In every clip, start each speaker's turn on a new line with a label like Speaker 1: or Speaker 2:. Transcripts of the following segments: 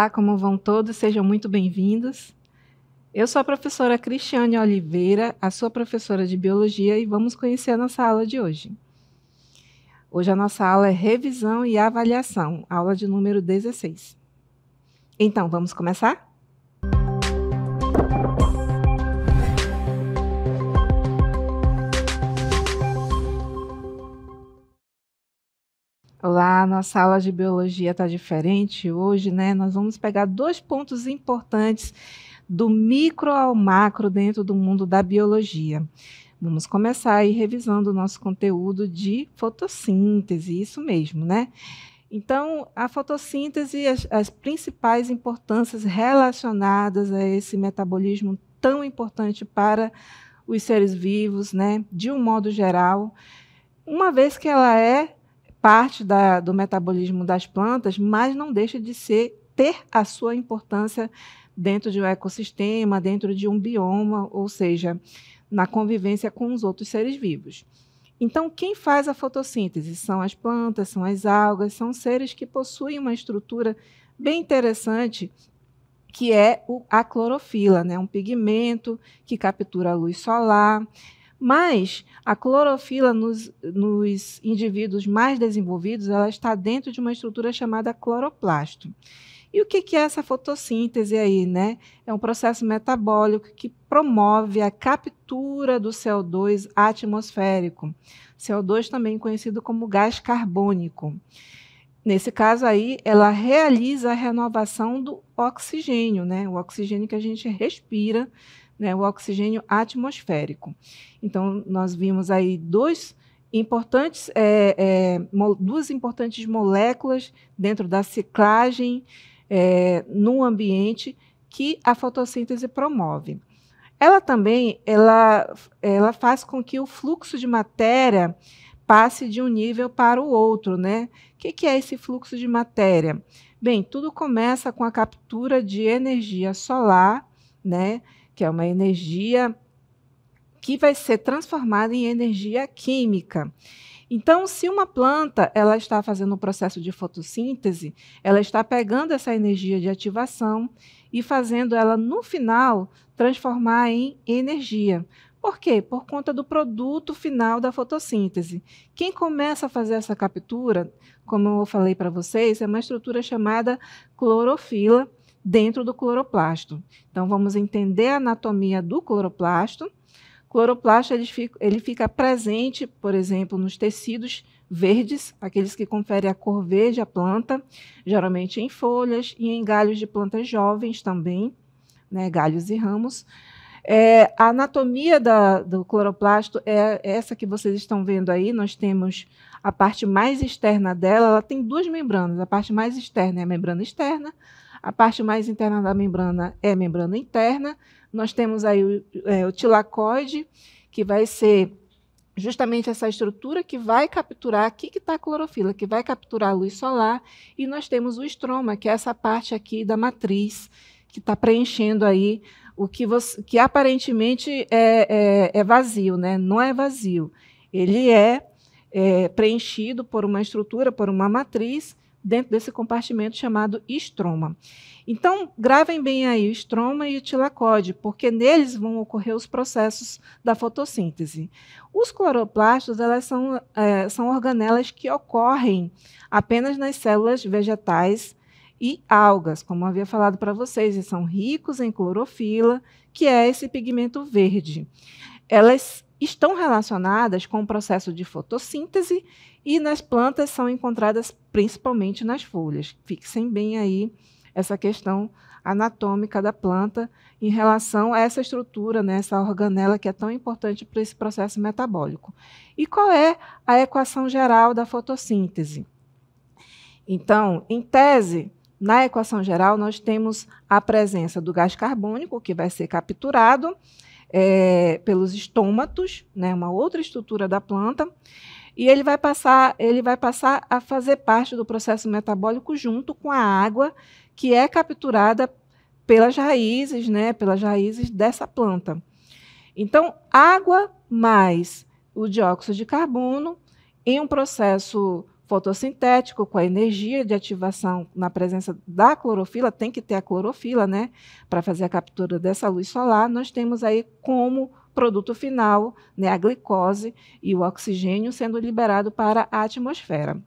Speaker 1: Olá, como vão todos? Sejam muito bem-vindos. Eu sou a professora Cristiane Oliveira, a sua professora de Biologia, e vamos conhecer a nossa aula de hoje. Hoje a nossa aula é Revisão e Avaliação, aula de número 16. Então, vamos começar? Olá, nossa aula de Biologia está diferente hoje, né? Nós vamos pegar dois pontos importantes do micro ao macro dentro do mundo da biologia. Vamos começar aí revisando o nosso conteúdo de fotossíntese, isso mesmo, né? Então, a fotossíntese, as principais importâncias relacionadas a esse metabolismo tão importante para os seres vivos, né? De um modo geral, uma vez que ela é parte do metabolismo das plantas, mas não deixa de ter a sua importância dentro de um ecossistema, dentro de um bioma, ou seja, na convivência com os outros seres vivos. Então, quem faz a fotossíntese? São as plantas, são as algas, são seres que possuem uma estrutura bem interessante, que é a clorofila, né? Um pigmento que captura a luz solar. Mas a clorofila nos indivíduos mais desenvolvidos, ela está dentro de uma estrutura chamada cloroplasto. E o que é essa fotossíntese aí, né? É um processo metabólico que promove a captura do CO2 atmosférico. CO2 também conhecido como gás carbônico. Nesse caso aí, ela realiza a renovação do oxigênio, né? O oxigênio que a gente respira, né, o oxigênio atmosférico. Então, nós vimos aí duas importantes moléculas dentro da ciclagem no ambiente que a fotossíntese promove. Ela também ela faz com que o fluxo de matéria passe de um nível para o outro, né? O que é esse fluxo de matéria? Bem, tudo começa com a captura de energia solar, né? Que é uma energia que vai ser transformada em energia química. Então, se uma planta ela está fazendo o processo de fotossíntese, ela está pegando essa energia de ativação e fazendo ela, no final, transformar em energia. Por quê? Por conta do produto final da fotossíntese. Quem começa a fazer essa captura, como eu falei para vocês, é uma estrutura chamada clorofila, dentro do cloroplasto. Então, vamos entender a anatomia do cloroplasto. O cloroplasto ele fica presente, por exemplo, nos tecidos verdes, aqueles que conferem a cor verde à planta, geralmente em folhas e em galhos de plantas jovens também, né, galhos e ramos. A anatomia do cloroplasto é essa que vocês estão vendo aí. Nós temos a parte mais externa dela, ela tem duas membranas. A parte mais externa é a membrana externa, a parte mais interna da membrana é a membrana interna. Nós temos aí o tilacoide, que vai ser justamente essa estrutura que vai capturar, aqui que está a clorofila, que vai capturar a luz solar. E nós temos o estroma, que é essa parte aqui da matriz, que está preenchendo aí o que aparentemente é vazio, né? Não é vazio. Ele é preenchido por uma estrutura, por uma matriz, dentro desse compartimento chamado estroma. Então, gravem bem aí o estroma e o tilacode, porque neles vão ocorrer os processos da fotossíntese. Os cloroplastos, elas são organelas que ocorrem apenas nas células vegetais e algas, como eu havia falado para vocês, e são ricos em clorofila, que é esse pigmento verde. Elas estão relacionadas com o processo de fotossíntese e nas plantas são encontradas principalmente nas folhas. Fixem bem aí essa questão anatômica da planta em relação a essa estrutura, né, essa organela que é tão importante para esse processo metabólico. E qual é a equação geral da fotossíntese? Então, em tese, na equação geral, nós temos a presença do gás carbônico, que vai ser capturado pelos estômatos, né, uma outra estrutura da planta, e ele vai passar a fazer parte do processo metabólico junto com a água, que é capturada pelas raízes, né, pelas raízes dessa planta. Então, água mais o dióxido de carbono, em um processo fotossintético, com a energia de ativação na presença da clorofila, tem que ter a clorofila, né, para fazer a captura dessa luz solar. Nós temos aí como produto final, né, a glicose e o oxigênio sendo liberado para a atmosfera.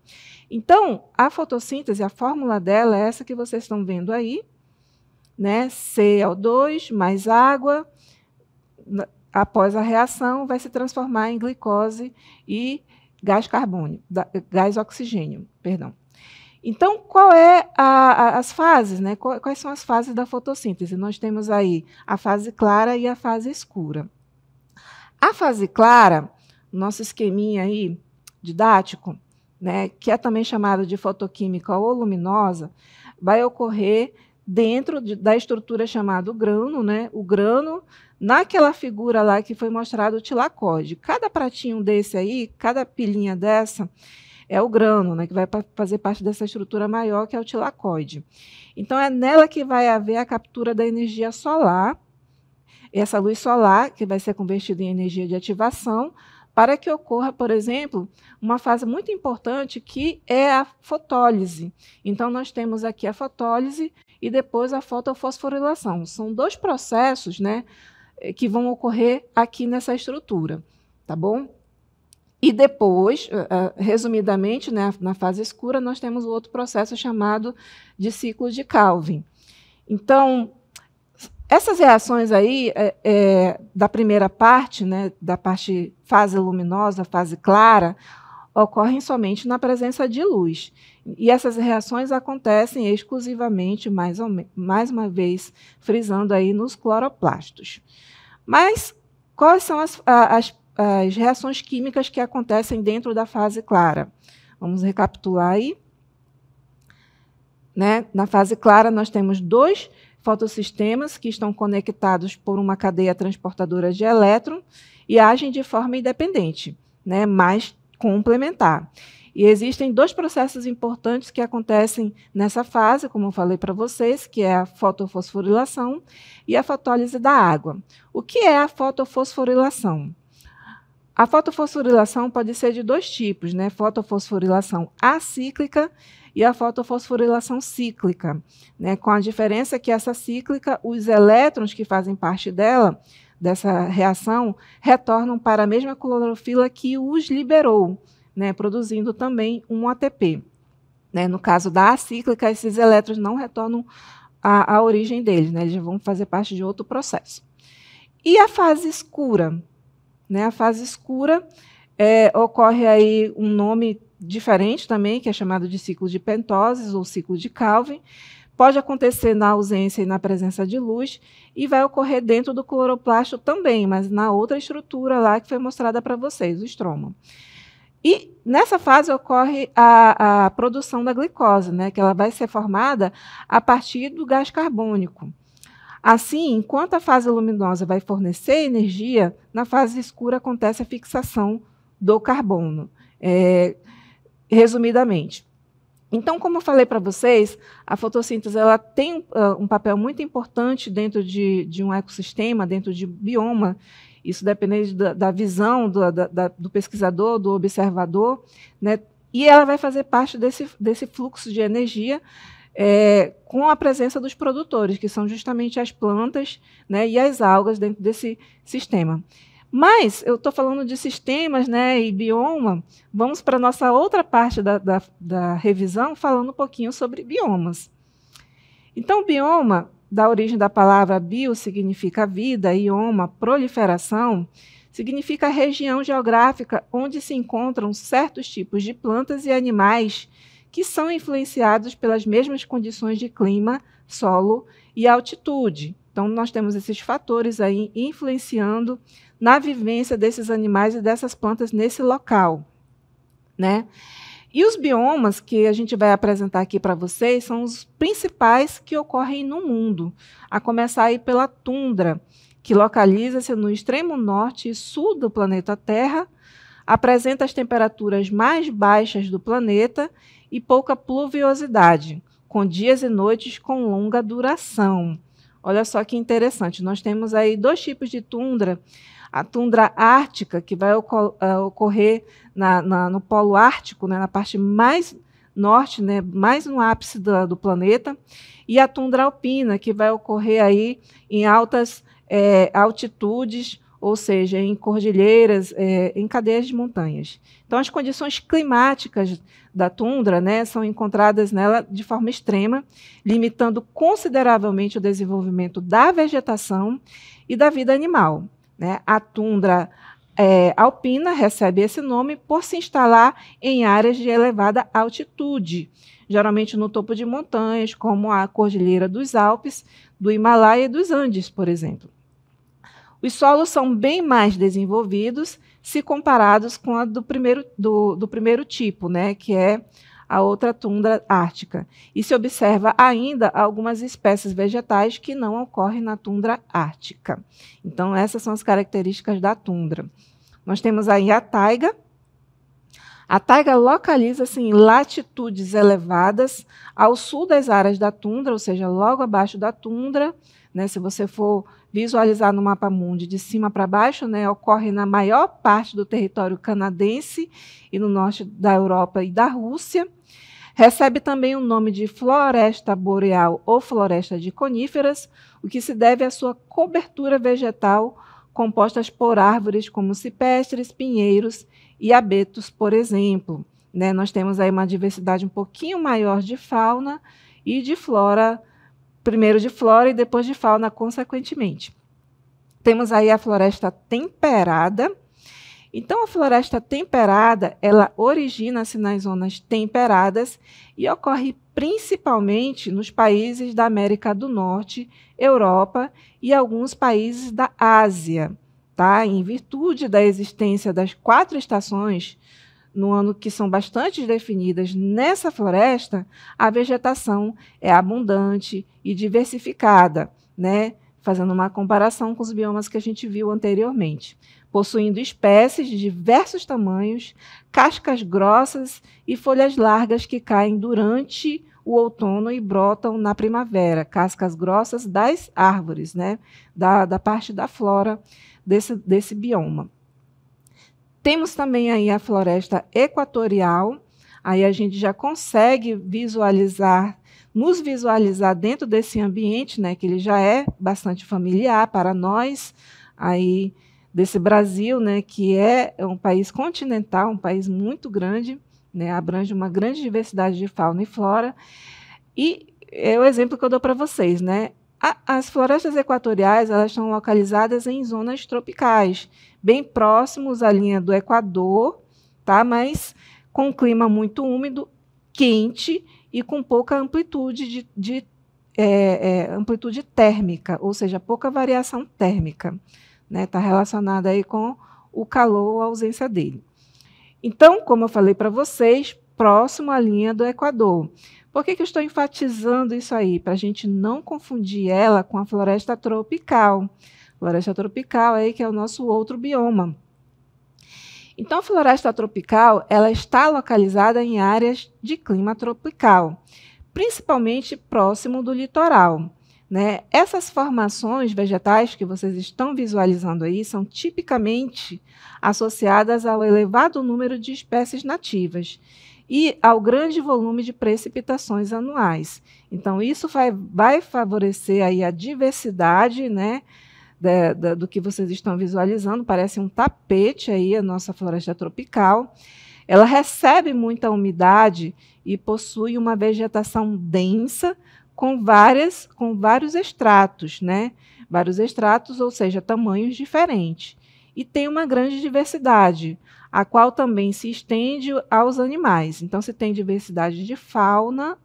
Speaker 1: Então, a fotossíntese, a fórmula dela é essa que vocês estão vendo aí, né, CO2 mais água, após a reação, vai se transformar em glicose e gás carbônico, gás oxigênio, perdão. Então, qual é as fases, né? Quais são as fases da fotossíntese? Nós temos aí a fase clara e a fase escura. A fase clara, nosso esqueminha aí didático, né, que é também chamado de fotoquímica ou luminosa, vai ocorrer dentro da estrutura chamada grano, né? O grano, naquela figura lá que foi mostrado o tilacoide. Cada pratinho desse aí, cada pilhinha dessa, é o grano, né? Que vai fazer parte dessa estrutura maior, que é o tilacoide. Então, é nela que vai haver a captura da energia solar, essa luz solar, que vai ser convertida em energia de ativação, para que ocorra, por exemplo, uma fase muito importante que é a fotólise. Então, nós temos aqui a fotólise e depois a fotofosforilação. São dois processos, né, que vão ocorrer aqui nessa estrutura, tá bom? E depois, resumidamente, né, na fase escura, nós temos o outro processo chamado de ciclo de Calvin. Então, essas reações aí, da primeira parte, né, da parte fase luminosa, fase clara, ocorrem somente na presença de luz. E essas reações acontecem exclusivamente, mais uma vez, frisando aí nos cloroplastos. Mas quais são as reações químicas que acontecem dentro da fase clara? Vamos recapitular aí. Né? Na fase clara, nós temos dois fotossistemas que estão conectados por uma cadeia transportadora de elétron e agem de forma independente, né, mas complementar. E existem dois processos importantes que acontecem nessa fase, como eu falei para vocês, que é a fotofosforilação e a fotólise da água. O que é a fotofosforilação? A fotofosforilação pode ser de dois tipos, né? Fotofosforilação acíclica e a fotofosforilação cíclica, né? Com a diferença que essa cíclica, os elétrons que fazem parte dela, dessa reação, retornam para a mesma clorofila que os liberou, né? Produzindo também um ATP. Né? No caso da acíclica, esses elétrons não retornam à origem deles, né? Eles vão fazer parte de outro processo. E a fase escura? Né? A fase escura ocorre aí um nome diferente também, que é chamado de ciclo de pentoses ou ciclo de Calvin. Pode acontecer na ausência e na presença de luz e vai ocorrer dentro do cloroplasto também, mas na outra estrutura lá que foi mostrada para vocês, o estroma. E nessa fase ocorre a produção da glicose, né, que ela vai ser formada a partir do gás carbônico. Assim, enquanto a fase luminosa vai fornecer energia, na fase escura acontece a fixação do carbono, resumidamente. Então, como eu falei para vocês, a fotossíntese ela tem um papel muito importante dentro de um ecossistema, dentro de bioma. Isso depende da visão do pesquisador, do observador, né? E ela vai fazer parte desse fluxo de energia com a presença dos produtores, que são justamente as plantas, né, e as algas dentro desse sistema. Mas eu estou falando de sistemas, né, e bioma, vamos para a nossa outra parte da revisão, falando um pouquinho sobre biomas. Então, bioma, da origem da palavra bio, significa vida, ioma, proliferação, significa região geográfica onde se encontram certos tipos de plantas e animais que são influenciados pelas mesmas condições de clima, solo e altitude. Então, nós temos esses fatores aí influenciando na vivência desses animais e dessas plantas nesse local, né? E os biomas que a gente vai apresentar aqui para vocês são os principais que ocorrem no mundo, a começar aí pela tundra, que localiza-se no extremo norte e sul do planeta Terra, apresenta as temperaturas mais baixas do planeta e pouca pluviosidade, com dias e noites com longa duração. Olha só que interessante, nós temos aí 2 tipos de tundra. A tundra ártica, que vai ocorrer no polo ártico, né, na parte mais norte, né, mais no ápice do planeta, e a tundra alpina, que vai ocorrer aí em altas altitudes, ou seja, em cordilheiras, em cadeias de montanhas. Então, as condições climáticas da tundra, né, são encontradas nela de forma extrema, limitando consideravelmente o desenvolvimento da vegetação e da vida animal, né? A tundra alpina recebe esse nome por se instalar em áreas de elevada altitude, geralmente no topo de montanhas, como a Cordilheira dos Alpes, do Himalaia e dos Andes, por exemplo. Os solos são bem mais desenvolvidos se comparados com a do primeiro tipo, né, que é a outra tundra ártica. E se observa ainda algumas espécies vegetais que não ocorrem na tundra ártica. Então, essas são as características da tundra. Nós temos aí a taiga. A taiga localiza-se em latitudes elevadas ao sul das áreas da tundra, ou seja, logo abaixo da tundra, né, se você for visualizar no mapa mundi de cima para baixo, né, ocorre na maior parte do território canadense e no norte da Europa e da Rússia. Recebe também o nome de floresta boreal ou floresta de coníferas, o que se deve à sua cobertura vegetal compostas por árvores como cipestres, pinheiros e abetos, por exemplo. Né, nós temos aí uma diversidade um pouquinho maior de fauna e de flora, primeiro de flora e depois de fauna, consequentemente. Temos aí a floresta temperada. Então, a floresta temperada, ela origina-se nas zonas temperadas e ocorre principalmente nos países da América do Norte, Europa e alguns países da Ásia, tá? Em virtude da existência das 4 estações no ano que são bastante definidas nessa floresta, a vegetação é abundante e diversificada, né? Fazendo uma comparação com os biomas que a gente viu anteriormente, possuindo espécies de diversos tamanhos, cascas grossas e folhas largas que caem durante o outono e brotam na primavera, cascas grossas das árvores, né? da parte da flora desse bioma. Temos também aí a floresta equatorial, aí a gente já consegue nos visualizar dentro desse ambiente, né, que ele já é bastante familiar para nós, aí desse Brasil, né, que é um país continental, um país muito grande, né, abrange uma grande diversidade de fauna e flora, e é o exemplo que eu dou para vocês, né? As florestas equatoriais, elas estão localizadas em zonas tropicais, bem próximos à linha do Equador, tá? Mas com um clima muito úmido, quente e com pouca amplitude amplitude térmica, ou seja, pouca variação térmica, né? Está relacionada aí com o calor ou a ausência dele. Então, como eu falei para vocês, próximo à linha do Equador. Por que eu estou enfatizando isso aí? Para a gente não confundir ela com a floresta tropical. Floresta tropical aí que é o nosso outro bioma. Então, a floresta tropical, ela está localizada em áreas de clima tropical, principalmente próximo do litoral, né? Essas formações vegetais que vocês estão visualizando aí são tipicamente associadas ao elevado número de espécies nativas e ao grande volume de precipitações anuais. Então, isso vai favorecer aí a diversidade, né, do que vocês estão visualizando. Parece um tapete aí a nossa floresta tropical. Ela recebe muita umidade e possui uma vegetação densa com vários estratos, né? Vários estratos, ou seja, tamanhos diferentes. E tem uma grande diversidade, a qual também se estende aos animais. Então, se tem diversidade de fauna,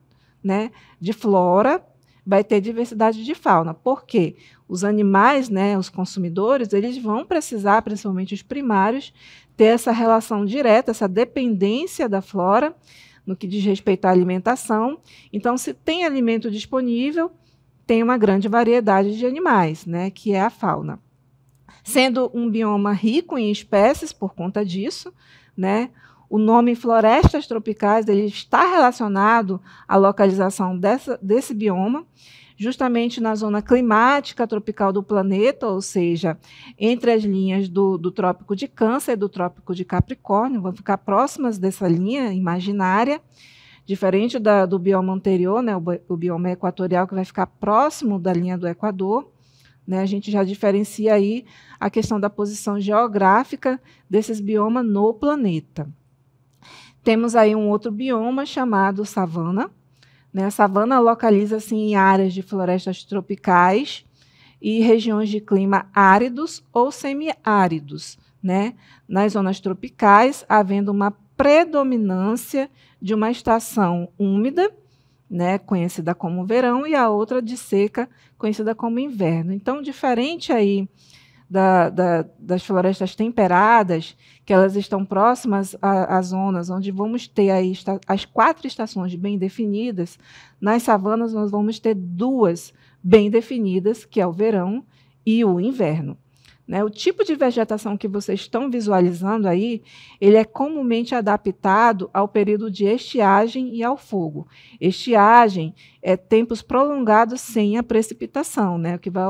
Speaker 1: né, de flora, vai ter diversidade de fauna. Por quê? Os animais, né, os consumidores, eles vão precisar, principalmente os primários, ter essa relação direta, essa dependência da flora, no que diz respeito à alimentação. Então, se tem alimento disponível, tem uma grande variedade de animais, né, que é a fauna. Sendo um bioma rico em espécies por conta disso, né, o nome florestas tropicais ele está relacionado à localização desse bioma, justamente na zona climática tropical do planeta, ou seja, entre as linhas do Trópico de Câncer e do Trópico de Capricórnio, vão ficar próximas dessa linha imaginária, diferente do bioma anterior, né, o bioma equatorial, que vai ficar próximo da linha do Equador. Né, a gente já diferencia aí a questão da posição geográfica desses biomas no planeta. Temos aí um outro bioma chamado savana. Né, a savana localiza-se em áreas de florestas tropicais e regiões de clima áridos ou semiáridos. Né, nas zonas tropicais, havendo uma predominância de uma estação úmida, né, conhecida como verão, e a outra de seca, conhecida como inverno. Então, diferente aí das florestas temperadas, que elas estão próximas às zonas onde vamos ter aí as 4 estações bem definidas, nas savanas nós vamos ter 2 bem definidas, que é o verão e o inverno. Né, o tipo de vegetação que vocês estão visualizando aí, ele é comumente adaptado ao período de estiagem e ao fogo. Estiagem é tempos prolongados sem a precipitação, né, o que vai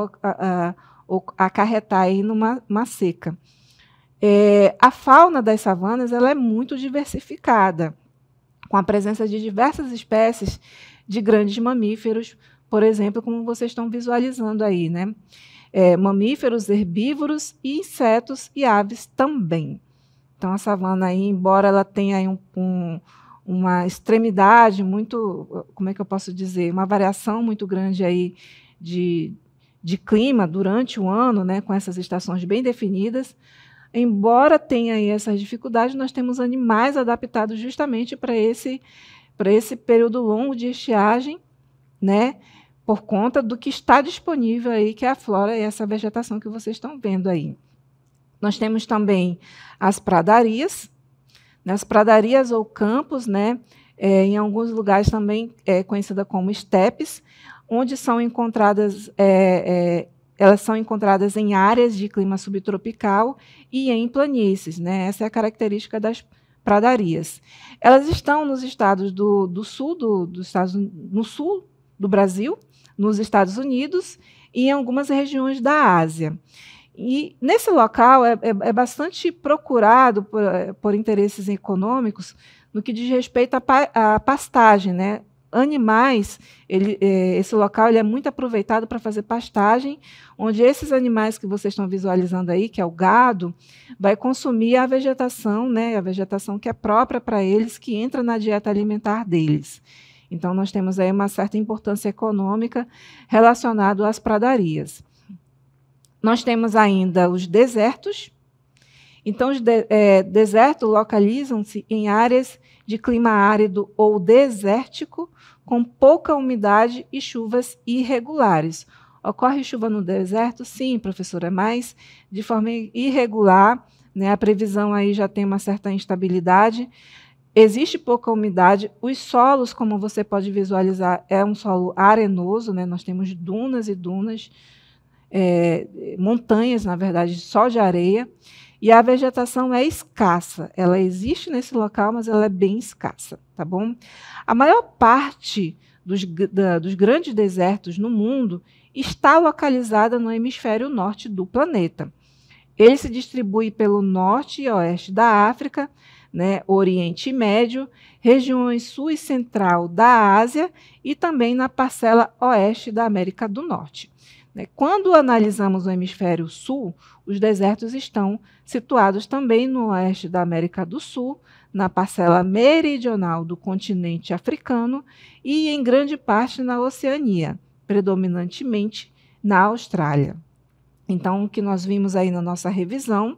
Speaker 1: acarretar aí numa seca. A fauna das savanas ela é muito diversificada, com a presença de diversas espécies de grandes mamíferos, por exemplo, como vocês estão visualizando aí, né? Mamíferos, herbívoros, e insetos e aves também. Então, a savana, aí, embora ela tenha aí uma extremidade muito, como é que eu posso dizer, uma variação muito grande aí de clima durante o ano, né, com essas estações bem definidas, embora tenha aí essas dificuldades, nós temos animais adaptados justamente para esse período longo de estiagem, né, por conta do que está disponível aí, que é a flora e essa vegetação que vocês estão vendo aí. Nós temos também as pradarias, né, as pradarias ou campos, né, em alguns lugares também conhecida como estepes, onde são encontradas, elas são encontradas em áreas de clima subtropical e em planícies, né? Essa é a característica das pradarias. Elas estão nos estados do sul, no sul do Brasil, nos Estados Unidos e em algumas regiões da Ásia. E nesse local é bastante procurado por interesses econômicos no que diz respeito à pastagem, né? Animais, esse local ele é muito aproveitado para fazer pastagem, onde esses animais que vocês estão visualizando aí, que é o gado, vai consumir a vegetação, né? A vegetação que é própria para eles, que entra na dieta alimentar deles. Então, nós temos aí uma certa importância econômica relacionada às pradarias. Nós temos ainda os desertos. Então, os desertos localizam-se em áreas de clima árido ou desértico, com pouca umidade e chuvas irregulares. Ocorre chuva no deserto? Sim, professora, mas de forma irregular, né? A previsão aí já tem uma certa instabilidade. Existe pouca umidade, os solos, como você pode visualizar, é um solo arenoso, né? Nós temos dunas e dunas, montanhas, na verdade, só de areia, e a vegetação é escassa. Ela existe nesse local, mas ela é bem escassa, tá bom? A maior parte dos grandes desertos no mundo está localizada no hemisfério norte do planeta. Ele se distribui pelo norte e oeste da África, né, Oriente Médio, regiões sul e central da Ásia e também na parcela oeste da América do Norte. Quando analisamos o hemisfério sul, os desertos estão situados também no oeste da América do Sul, na parcela meridional do continente africano e em grande parte na Oceania, predominantemente na Austrália. Então, o que nós vimos aí na nossa revisão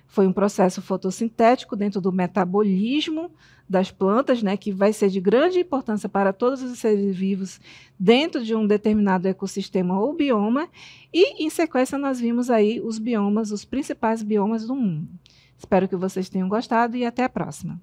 Speaker 1: foi um processo fotossintético dentro do metabolismo das plantas, né, que vai ser de grande importância para todos os seres vivos dentro de um determinado ecossistema ou bioma, e em sequência nós vimos aí os biomas, os principais biomas do mundo. Espero que vocês tenham gostado e até a próxima.